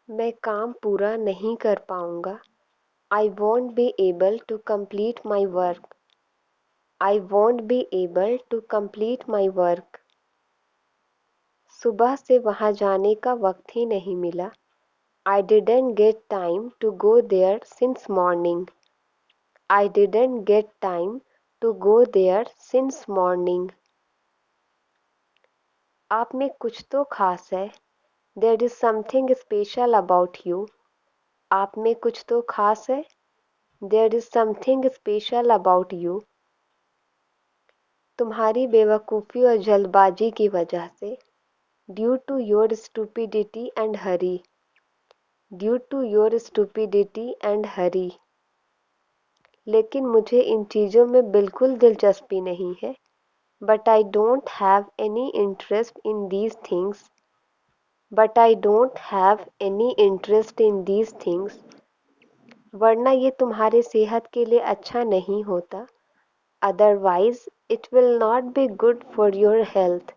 मैं काम पूरा नहीं कर पाऊंगा। I won't be able to complete my work. I won't be able to complete my work. सुबह से वहां जाने का वक्त ही नहीं मिला। I didn't get time to go there since morning. I didn't get time to go there since morning. आप में कुछ तो खास है। There is something special about you. आप में कुछ तो खास है। There is something special about you. तुम्हारी बेवकूफ़ी और जल्दबाजी की वजह से। Due to your stupidity and hurry. Due to your stupidity and hurry. लेकिन मुझे इन चीज़ों में बिल्कुल दिलचस्पी नहीं है। But I don't have any interest in these things. But I don't have any interest in these things. वरना ये तुम्हारे सेहत के लिए अच्छा नहीं होता। Otherwise, it will not be good for your health.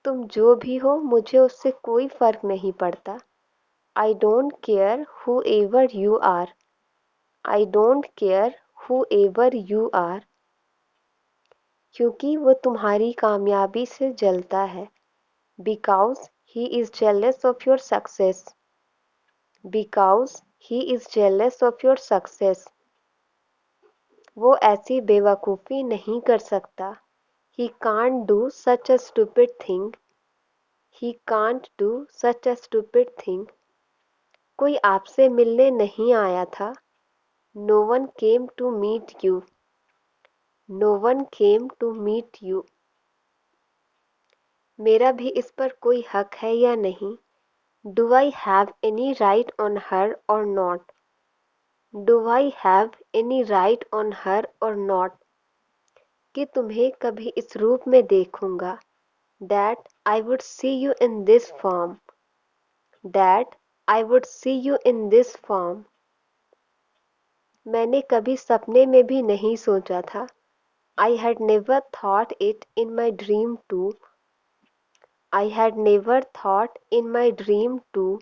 तुम जो भी हो मुझे उससे कोई फ़र्क नहीं पड़ता। I don't care whoever you are. I don't care whoever you are. क्योंकि वो तुम्हारी कामयाबी से जलता है। Because he is jealous of your success. Because he is jealous of your success. वो ऐसी बेवकूफ़ी नहीं कर सकता। He can't do such a stupid thing. He can't do such a stupid thing. कोई आपसे मिलने नहीं आया था। No one came to meet you. No one came to meet you. मेरा भी इस पर कोई हक है या नहीं? Do I have any right on her or not? Do I have any right on her or not? कि तुम्हें कभी इस रूप में देखूंगा। That I would see you in this form. That I would see you in this form. मैंने कभी सपने में भी नहीं सोचा था। I had never thought it in my dream too. I had never thought in my dream too.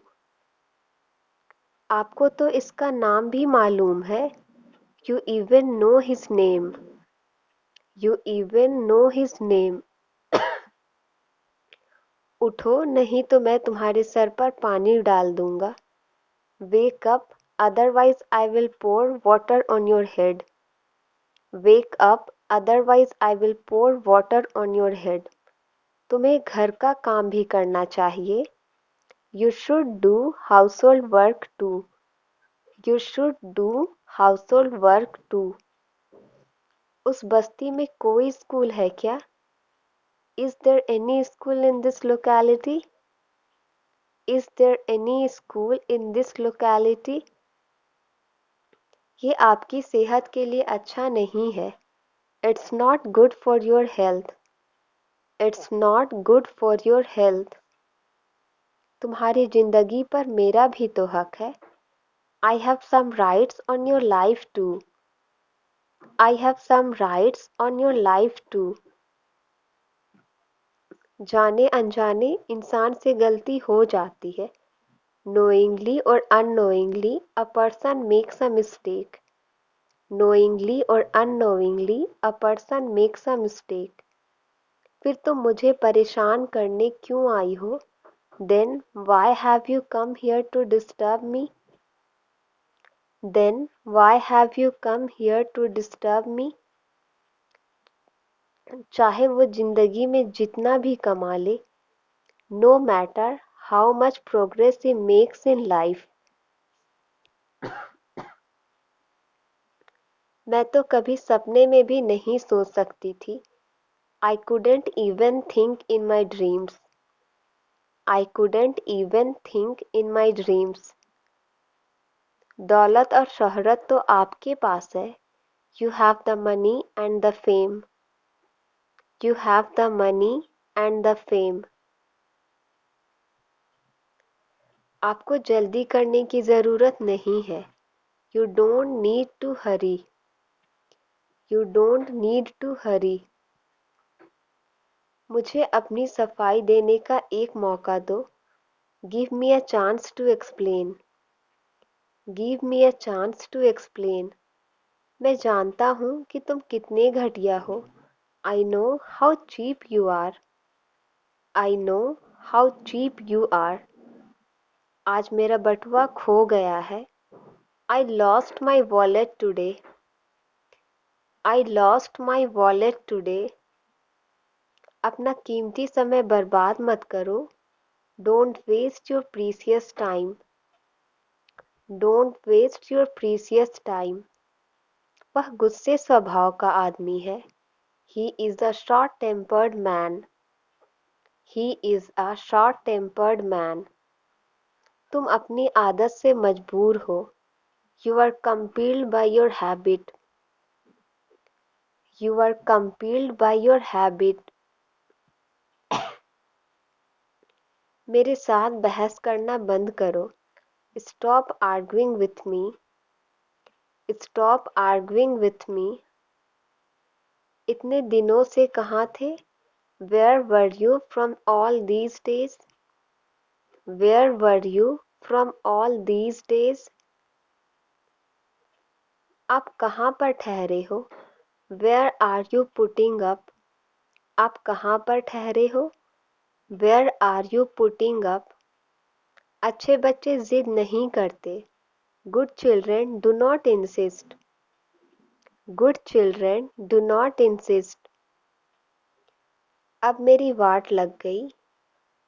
आपको तो इसका नाम भी मालूम है। You even know his name. You even know his name. उठो नहीं तो मैं तुम्हारे सर पर पानी डाल दूंगा। Wake up, otherwise I will pour water on your head. Wake up, otherwise I will pour water on your head. तुम्हें घर का काम भी करना चाहिए। You should do household work too. You should do household work too. उस बस्ती में कोई स्कूल है क्या? Is there any school in this locality? Is there any school in this locality? ये आपकी सेहत के लिए अच्छा नहीं है। It's not good for your health. It's not good for your health. तुम्हारी जिंदगी पर मेरा भी तो हक है। I have some rights on your life too. I have some rights on your life too. जाने अनजाने इंसान से गलती हो जाती है। Knowingly or unknowingly, a person makes a mistake. Knowingly or unknowingly, a person makes a mistake. फिर तुम मुझे परेशान करने क्यों आई हो? Then why have you come here to disturb me? Then why have you come here to disturb me? चाहे वो जिंदगी में जितना भी कमा ले, no matter how much progress he makes in life. मैं तो कभी सपने में भी नहीं सोच सकती थी। I couldn't even think in my dreams. I couldn't even think in my dreams. दौलत और शोहरत तो आपके पास है। You have the money and the fame. You have the money and the fame. आपको जल्दी करने की ज़रूरत नहीं है। You don't need to hurry. You don't need to hurry. मुझे अपनी सफाई देने का एक मौका दो। Give me a chance to explain. Give me a chance to explain. मैं जानता हूँ कि तुम कितने घटिया हो। I know how cheap you are. I know how cheap you are. आज मेरा बटुआ खो गया है। I lost my wallet today. I lost my wallet today. अपना कीमती समय बर्बाद मत करो। Don't waste your precious time. Don't waste your precious time. वह गुस्से स्वभाव का आदमी है। He is a short tempered man. He is a short tempered man. तुम अपनी आदत से मजबूर हो। You are compelled by your habit. You are compelled by your habit. मेरे साथ बहस करना बंद करो। Stop arguing with me. Stop arguing with me. इतने दिनों से कहाँ थे? Where were you from all these days? Where were you from all these days? आप कहाँ पर ठहरे हो? Where are you putting up? आप कहाँ पर ठहरे हो? Where are you putting up? अच्छे बच्चे जिद नहीं करते। Good children do not insist. Good children do not insist. अब मेरी वाट लग गई।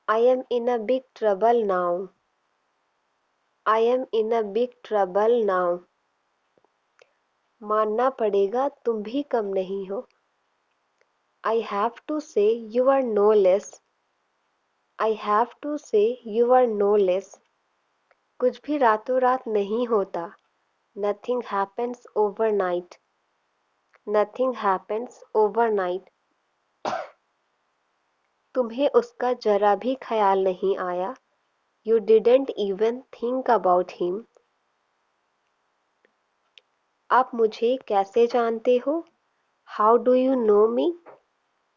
I am in a big trouble now. I am in a big trouble now. मानना पड़ेगा तुम भी कम नहीं हो। I have to say you are no less. I have to say you are no less. कुछ भी रातों रात नहीं होता। Nothing happens overnight. Nothing happens overnight. तुम्हें उसका जरा भी ख्याल नहीं आया। You didn't even think about him. आप मुझे कैसे जानते हो? How do you know me?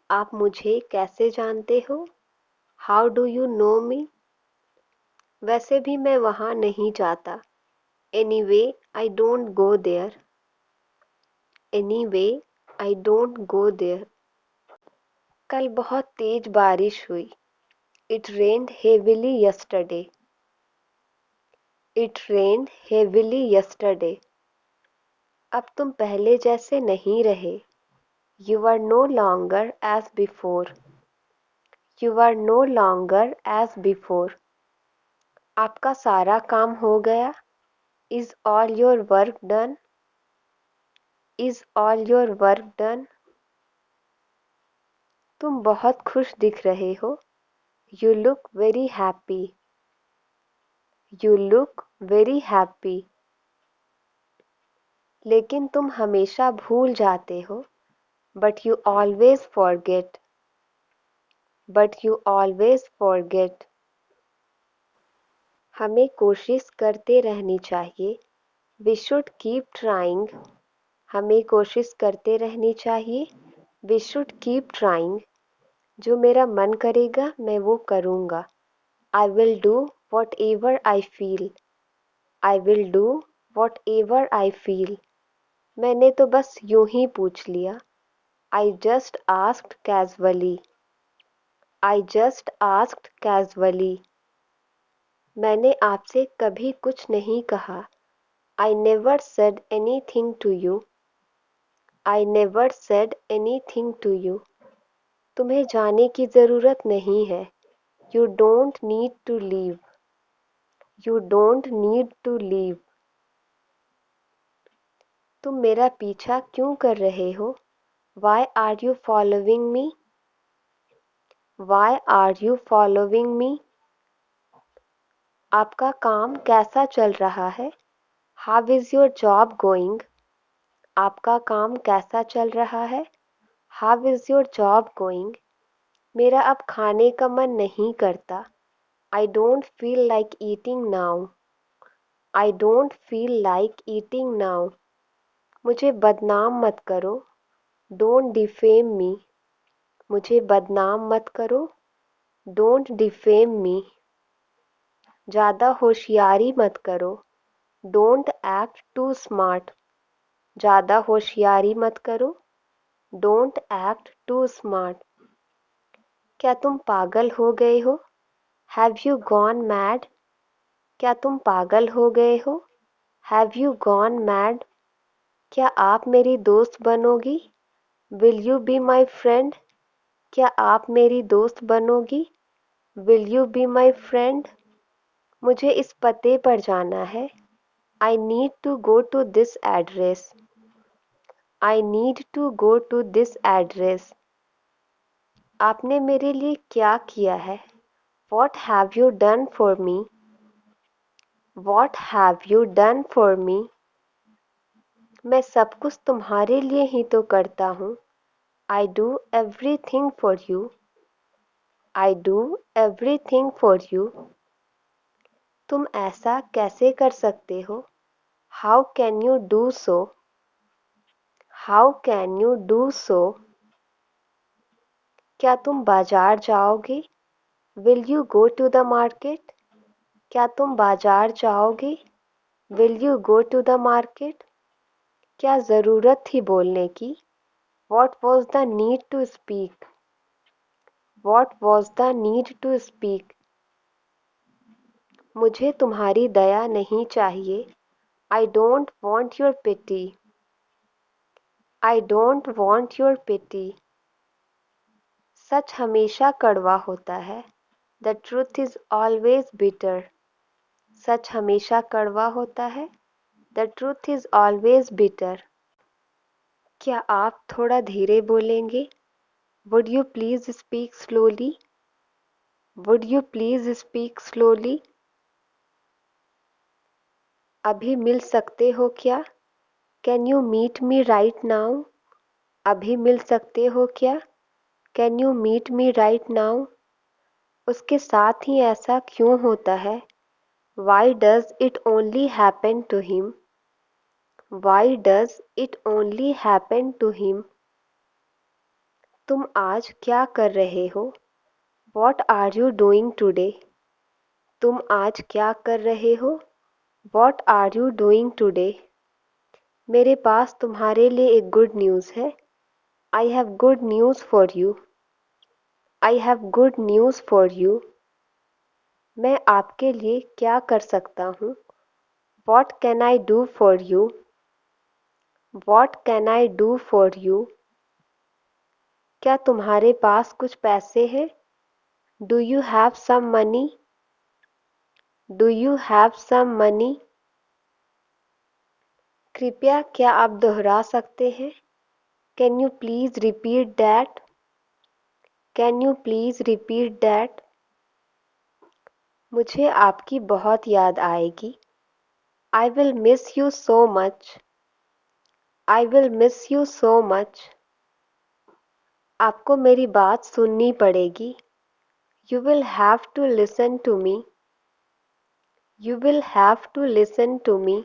आप मुझे कैसे जानते हो? How do you know me? वैसे भी मैं वहाँ नहीं जाता। Anyway I don't go there. Anyway I don't go there. कल बहुत तेज बारिश हुई। It rained heavily yesterday. It rained heavily yesterday. अब तुम पहले जैसे नहीं रहे। You are no longer as before. You are no longer as before. आपका सारा काम हो गया? Is all your work done? Is all your work done? तुम बहुत खुश दिख रहे हो। You look very happy. You look very happy. लेकिन तुम हमेशा भूल जाते हो। But you always forget. But you always forget. हमें कोशिश करते रहनी चाहिए। We should keep trying. हमें कोशिश करते रहनी चाहिए। We should keep trying. जो मेरा मन करेगा मैं वो करूँगा। I will do whatever I feel. I will do whatever I feel. मैंने तो बस यूं ही पूछ लिया। I just asked casually. I just asked casually. मैंने आपसे कभी कुछ नहीं कहा। I never said anything to you. I never said anything to you. तुम्हें जाने की ज़रूरत नहीं है। You don't need to leave. You don't need to leave. तुम मेरा पीछा क्यों कर रहे हो? Why are you following me? Why are you following me? आपका काम कैसा चल रहा है? How is your job going? आपका काम कैसा चल रहा है? How is your job going? मेरा अब खाने का मन नहीं करता। I don't feel like eating now. I don't feel like eating now. मुझे बदनाम मत करो। डोंट डिफेम मी। मुझे बदनाम मत करो, डोंट डिफेम मी। ज़्यादा होशियारी मत करो, डोंट एक्ट टू स्मार्ट। ज़्यादा होशियारी मत करो, डोंट एक्ट टू स्मार्ट। क्या तुम पागल हो गए हो? Have you gone mad? क्या तुम पागल हो गए हो? Have you gone mad? क्या आप मेरी दोस्त बनोगी? Will you be my friend? क्या आप मेरी दोस्त बनोगी? Will you be my friend? मुझे इस पते पर जाना है। I need to go to this address. I need to go to this address. आपने मेरे लिए क्या किया है? What have you done for me? What have you done for me? मैं सब कुछ तुम्हारे लिए ही तो करता हूँ। I do everything for you. I do everything for you. तुम ऐसा कैसे कर सकते हो? How can you do so? How can you do so? क्या तुम बाजार जाओगे? Will you go to the market? क्या तुम बाजार जाओगे? Will you go to the market? क्या ज़रूरत थी बोलने की? What was the need to speak? What was the need to speak? मुझे तुम्हारी दया नहीं चाहिए। I don't want your pity. I don't want your pity. सच हमेशा कड़वा होता है। The truth is always bitter. सच हमेशा कड़वा होता है। The truth is always bitter. क्या आप थोड़ा धीरे बोलेंगे? Would you please speak slowly? Would you please speak slowly? अभी मिल सकते हो क्या? Can you meet me right now? अभी मिल सकते हो क्या? Can you meet me right now? उसके साथ ही ऐसा क्यों होता है? Why does it only happen to him? Why does it only happen to him? तुम आज क्या कर रहे हो? What are you doing today? What आज क्या कर रहे हो? वॉट आर यू डूइंग टूडे? मेरे पास तुम्हारे लिए एक गुड न्यूज़ है। I have good news for you. I have good news for you. मैं आपके लिए क्या कर सकता हूँ? What can I do for you? What can I do for you? क्या तुम्हारे पास कुछ पैसे हैं? Do you have some money? Do you have some money? कृपया क्या आप दोहरा सकते हैं? Can you please repeat that? Can you please repeat that? मुझे आपकी बहुत याद आएगी। I will miss you so much. I will miss you so much. आपको मेरी बात सुननी पड़ेगी। You will have to listen to me. You will have to listen to me.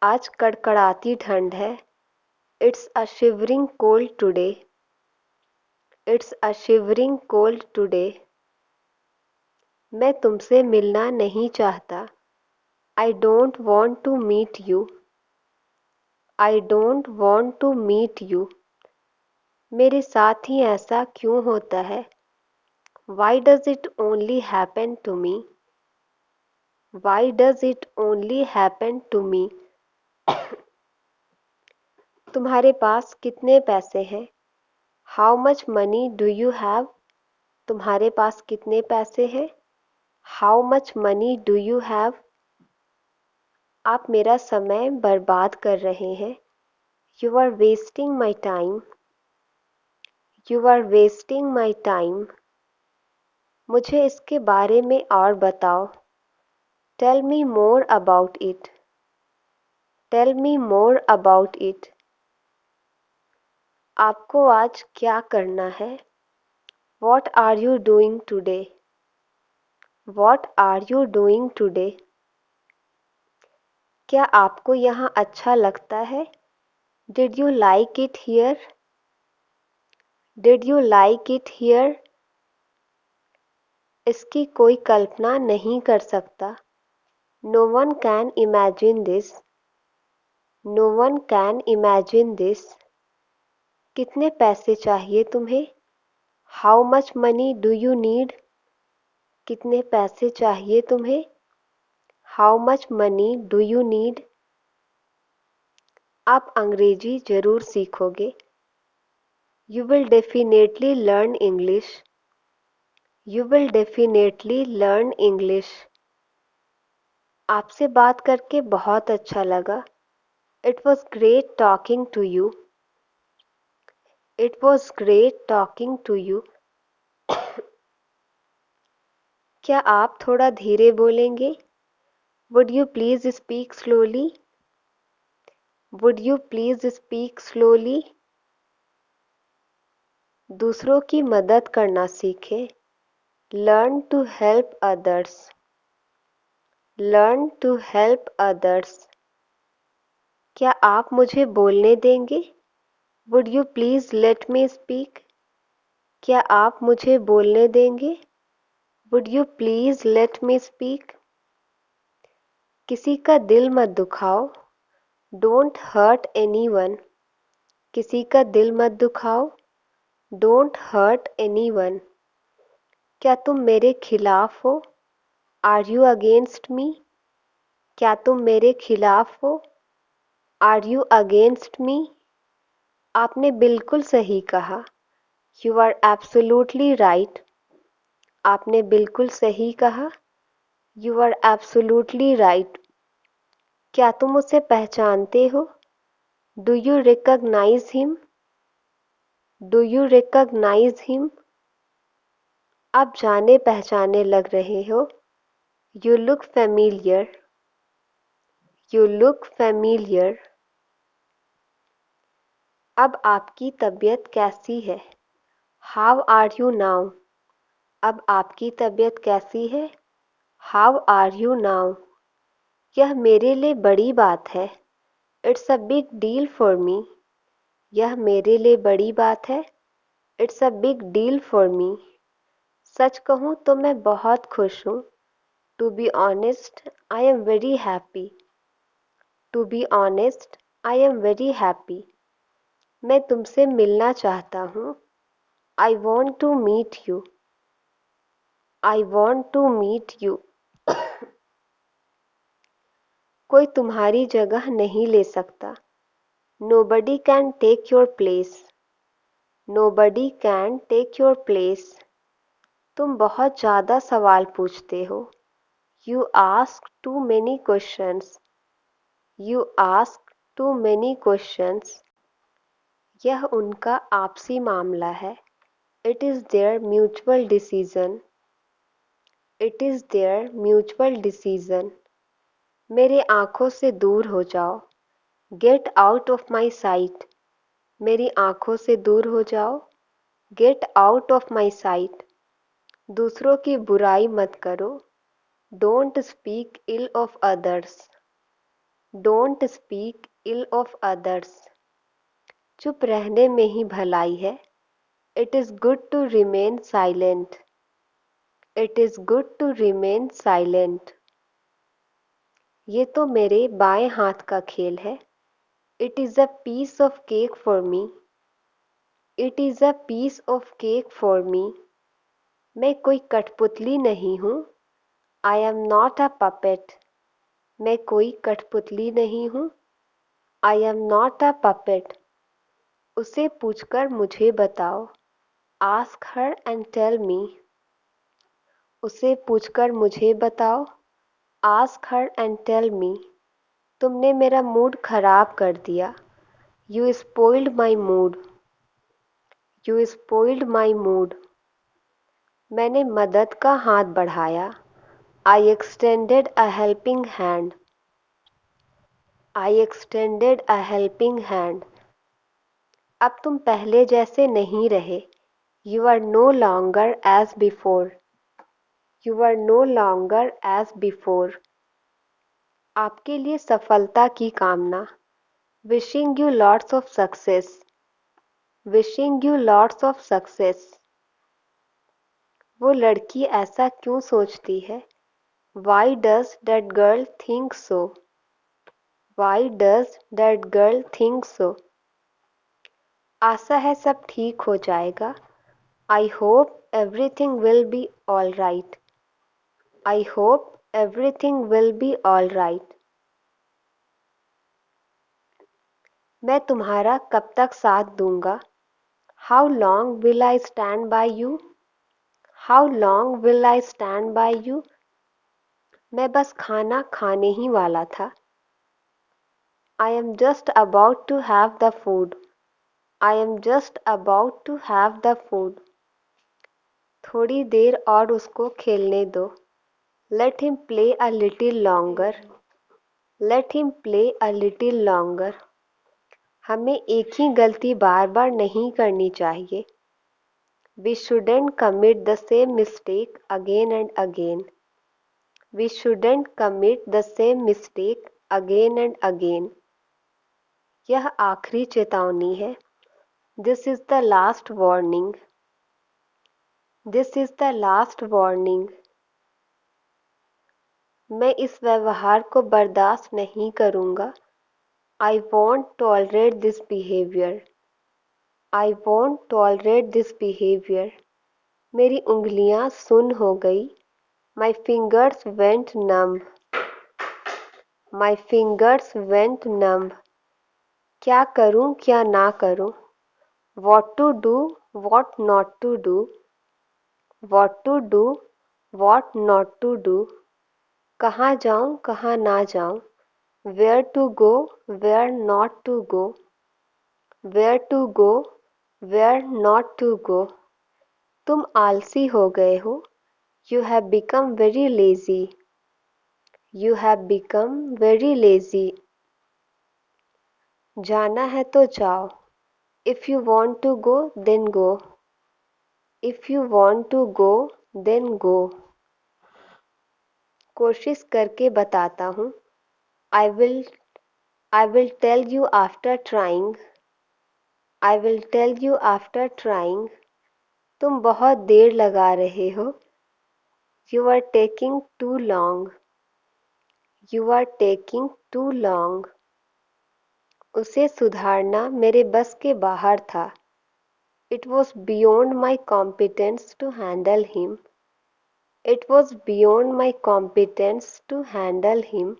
आज कड़कड़ाती ठंड है। It's a shivering cold today. It's a shivering cold today. मैं तुमसे मिलना नहीं चाहता। I don't want to meet you. I don't want to meet you. मेरे साथ ही ऐसा क्यों होता है? Why does it only happen to me? Why does it only happen to me? तुम्हारे पास कितने पैसे हैं? How much money do you have? तुम्हारे पास कितने पैसे हैं? How much money do you have? आप मेरा समय बर्बाद कर रहे हैं। You are wasting my time. You are wasting my time. मुझे इसके बारे में और बताओ। Tell me more about it. Tell me more about it. आपको आज क्या करना है? What are you doing today? What are you doing today? क्या आपको यहाँ अच्छा लगता है? Did you like it here? Did you like it here? इसकी कोई कल्पना नहीं कर सकता. No one can imagine this. No one can imagine this. कितने पैसे चाहिए तुम्हें? How much money do you need? कितने पैसे चाहिए तुम्हें? How much money do you need? आप अंग्रेजी जरूर सीखोगे. You will definitely learn English. You will definitely learn English. आपसे बात करके बहुत अच्छा लगा. It was great talking to you. It was great talking to you. क्या आप थोड़ा धीरे बोलेंगे? Would you please speak slowly? Would you please speak slowly? दूसरों की मदद करना सीखें. Learn to help others. Learn to help others. क्या आप मुझे बोलने देंगे? Would you please let me speak? क्या आप मुझे बोलने देंगे? Would you please let me speak? किसी का दिल मत दुखाओ. Don't hurt anyone. किसी का दिल मत दुखाओ. Don't hurt anyone. क्या तुम मेरे खिलाफ हो? Are you against me? क्या तुम मेरे खिलाफ हो? Are you against me? आपने बिल्कुल सही कहा. You are absolutely right. आपने बिल्कुल सही कहा. You are absolutely right. क्या तुम उसे पहचानते हो? Do you recognize him? Do you recognize him? आप जाने पहचाने लग रहे हो. You look familiar. You look familiar. अब आपकी तबीयत कैसी है? How are you now? अब आपकी तबीयत कैसी है? How are you now? यह मेरे लिए बड़ी बात है. It's a big deal for me. यह मेरे लिए बड़ी बात है. It's a big deal for me. सच कहूँ तो मैं बहुत खुश हूँ. To be honest, I am very happy. To be honest, I am very happy. मैं तुमसे मिलना चाहता हूँ. I want to meet you. I want to meet you. कोई तुम्हारी जगह नहीं ले सकता. Nobody can take your place. Nobody can take your place. तुम बहुत ज़्यादा सवाल पूछते हो. You ask too many questions. You ask too many questions. यह उनका आपसी मामला है. It is their mutual decision. It is their mutual decision. मेरे आँखों से दूर हो जाओ. Get out of my sight. मेरी आँखों से दूर हो जाओ. Get out of my sight. दूसरों की बुराई मत करो. Don't speak ill of others. Don't speak ill of others. चुप रहने में ही भलाई है. It is good to remain silent. It is good to remain silent. ये तो मेरे बाएं हाथ का खेल है. It is a piece of cake for me. It is a piece of cake for me. मैं कोई कठपुतली नहीं हूँ. I am not a puppet. मैं कोई कठपुतली नहीं हूँ. I am not a puppet. उसे पूछकर मुझे बताओ. Ask her and tell me. उसे पूछकर मुझे बताओ. Ask her and tell me. तुमने मेरा मूड खराब कर दिया. You spoiled my mood. You spoiled my mood. मैंने मदद का हाथ बढ़ाया. I extended a helping hand. I extended a helping hand. अब तुम पहले जैसे नहीं रहे. You are no longer as before. You are no longer as before. आपके लिए सफलता की कामना. Wishing you lots of success. Wishing you lots of success. वो लड़की ऐसा क्यों सोचती है? Why does that girl think so? Why does that girl think so? आशा है सब ठीक हो जाएगा. I hope everything will be all right. I hope everything will be all right. मैं तुम्हारा कब तक साथ दूंगा? How long will I stand by you? How long will I stand by you? मैं बस खाना खाने ही वाला था. I am just about to have the food. I am just about to have the food. थोड़ी देर और उसको खेलने दो. Let him play a little longer. Let him play a little longer. हमें एक ही गलती बार बार नहीं करनी चाहिए. We shouldn't commit the same mistake again and again. We shouldn't commit the same mistake again and again. यह आखिरी चेतावनी है. This is the last warning. This is the last warning. मैं इस व्यवहार को बर्दाश्त नहीं करूँगा. I won't tolerate this behavior. I won't tolerate this behavior. मेरी उंगलियां सुन्न हो गई. My fingers went numb. My fingers went numb. क्या करूं क्या ना करूं? What to do, what not to do? What to do, what not to do? कहाँ जाऊं कहाँ ना जाऊं? Where to go, where not to go? Where to go, where not to go? तुम आलसी हो गए हो. You have become very lazy. You have become very lazy. जाना है तो जाओ. If you want to go, then go. If you want to go, then go. कोशिश करके बताता हूँ. I will tell you after trying. I will tell you after trying. तुम बहुत देर लगा रहे हो. You are taking too long. You are taking too long. उसे सुधारना मेरे बस के बाहर था. It was beyond my competence to handle him. It was beyond my competence to handle him.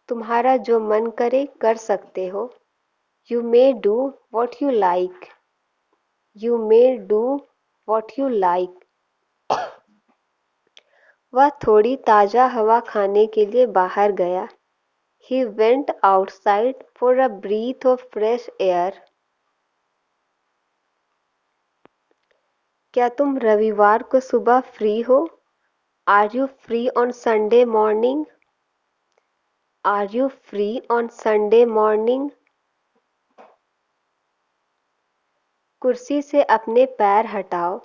तुम्हारा जो मन करे कर सकते हो. You may do what you like. You may do what you like. वह थोड़ी ताज़ा हवा खाने के लिए बाहर गया. He went outside for a breath of fresh air. क्या तुम रविवार को सुबह फ्री हो? Are you free on Sunday morning? Are you free on Sunday morning? कुर्सी से अपने पैर हटाओ.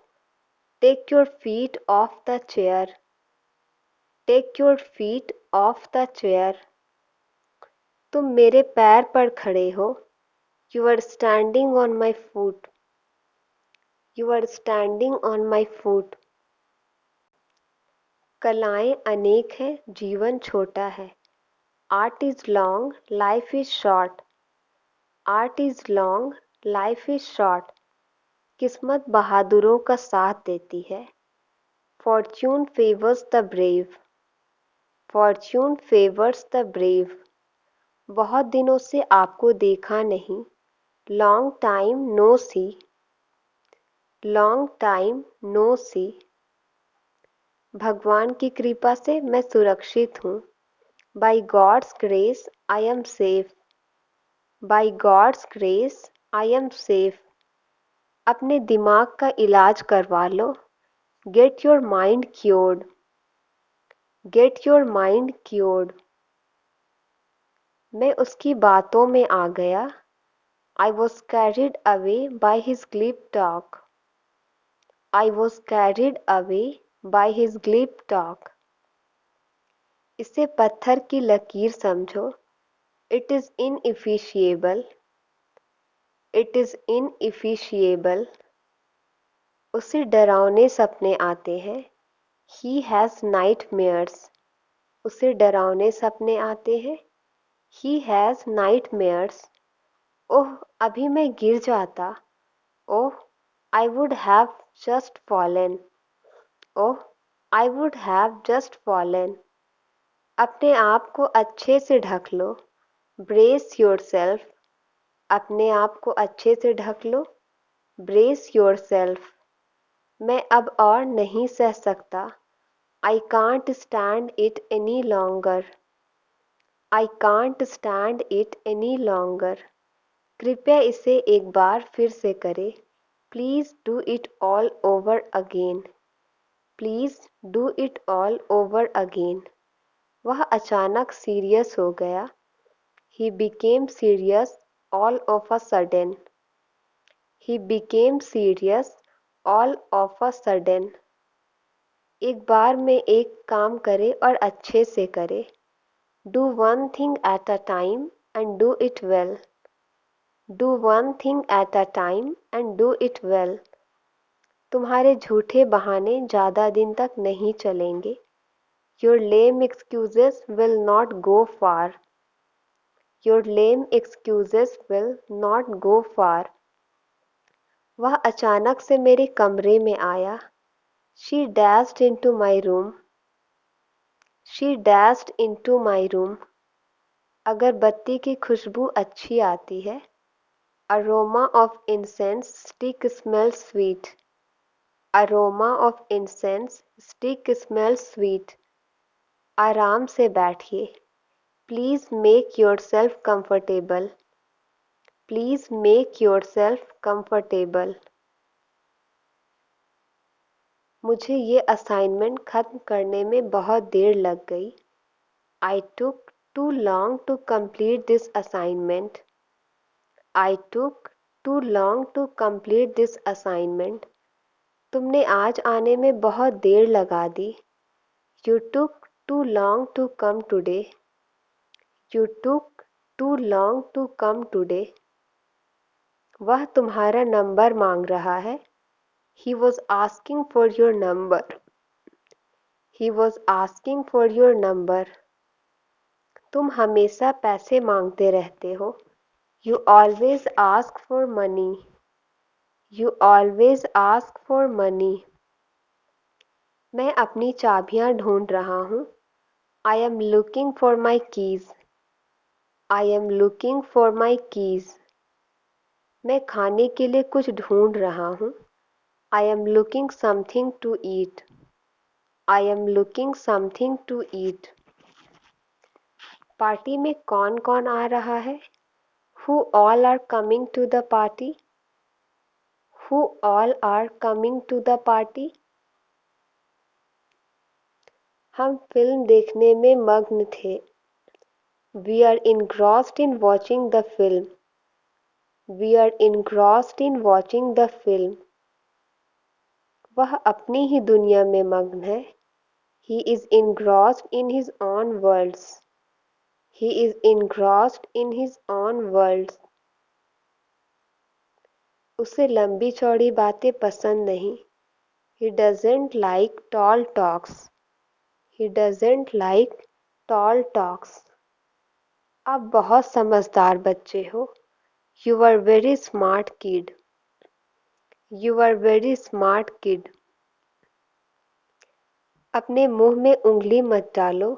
Take your feet off the chair. Take your feet off the chair. तुम मेरे पैर पर खड़े हो. You are standing on my foot. You are standing on my foot. कलाएं अनेक हैं, जीवन छोटा है. Art is long, life is short. Art is long, life is short. किस्मत बहादुरों का साथ देती है. Fortune favors the brave. Fortune favors the brave. बहुत दिनों से आपको देखा नहीं. Long time no see. Long time no see. भगवान की कृपा से मैं सुरक्षित हूँ. By God's grace I am safe. By God's grace I am safe. अपने दिमाग का इलाज करवा लो. Get your mind cured. Get your mind cured. मैं उसकी बातों में आ गया. I was carried away by his glib talk. I was carried away by his glib talk. इसे पत्थर की लकीर समझो. It is ineffaceable. It is ineffaceable. उसे डरावने सपने आते हैं। He has nightmares. उसे डरावने सपने आते हैं। He has nightmares. ओह, अभी मैं गिर जाता। Oh, I would have just fallen. Oh, I would have just fallen. अपने आप को अच्छे से ढक लो। Brace yourself. अपने आप को अच्छे से ढक लो। Brace yourself. मैं अब और नहीं सह सकता। I can't stand it any longer. I can't stand it any longer. कृपया इसे एक बार फिर से करें। Please do it all over again. Please do it all over again. वह अचानक सीरियस हो गया। He became serious all of a sudden. He became serious all of a sudden. एक बार में एक काम करे और अच्छे से करे। Do one thing at a time and do it well. Do one thing at a time and do it well. तुम्हारे झूठे बहाने ज़्यादा दिन तक नहीं चलेंगे। Your lame excuses will not go far. Your lame excuses will not go far. वह अचानक से मेरे कमरे में आया। She dashed into my room. She dashed into my room. अगर बत्ती की खुशबू अच्छी आती है। Aroma of incense stick smells sweet. Aroma of incense stick smells sweet. आराम से बैठिए। Please make yourself comfortable. Please make yourself comfortable. मुझे ये असाइनमेंट ख़त्म करने में बहुत देर लग गई। I took too long to complete this assignment. I took too long to complete this assignment. तुमने आज आने में बहुत देर लगा दी। You took too long to come today. You took too long to come today. वह तुम्हारा नंबर मांग रहा है। He was asking for your number. He was asking for your number. तुम हमेशा पैसे मांगते रहते हो। You always ask for money. You always ask for money. मैं अपनी चाबियां ढूंढ रहा हूँ। I am looking for my keys. I am looking for my keys. मैं खाने के लिए कुछ ढूंढ रहा हूँ। I am looking something to eat. I am looking something to eat. Party में कौन कौन आ रहा है? Who all are coming to the party? Who all are coming to the party? हम फिल्म देखने में मग्न थे। We are engrossed in watching the film. We are engrossed in watching the film. वह अपनी ही दुनिया में मग्न है। He is engrossed in his own worlds. He is engrossed in his own worlds. उसे लंबी चौड़ी बातें पसंद नहीं। He doesn't like tall talks. He doesn't like tall talks. आप बहुत समझदार बच्चे हो। You are very smart kid. You are very smart kid. अपने मुंह में उंगली मत डालो।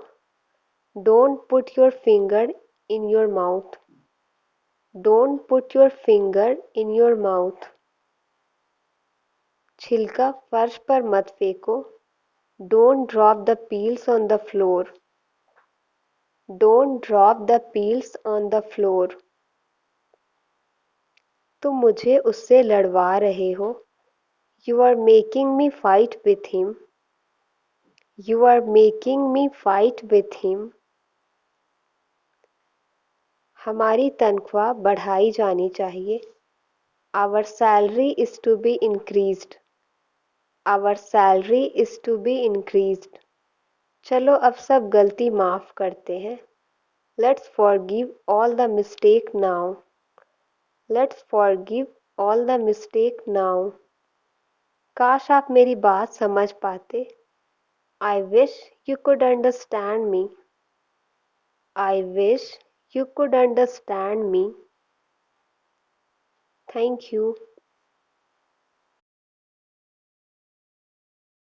Don't put your finger in your mouth. Don't put your finger in your mouth. छिलका फर्श पर मत फेंको। Don't drop the peels on the floor. Don't drop the peels on the floor. तुम मुझे उससे लड़वा रहे हो। You are making me fight with him. You are making me fight with him. हमारी तनख्वाह बढ़ाई जानी चाहिए। Our salary is to be increased. Our salary is to be increased. चलो अब सब गलती माफ़ करते हैं। Let's forgive all the mistake now. Let's forgive all the mistake now. काश आप मेरी बात समझ पाते. I wish you could understand me. I wish you could understand me. Thank you.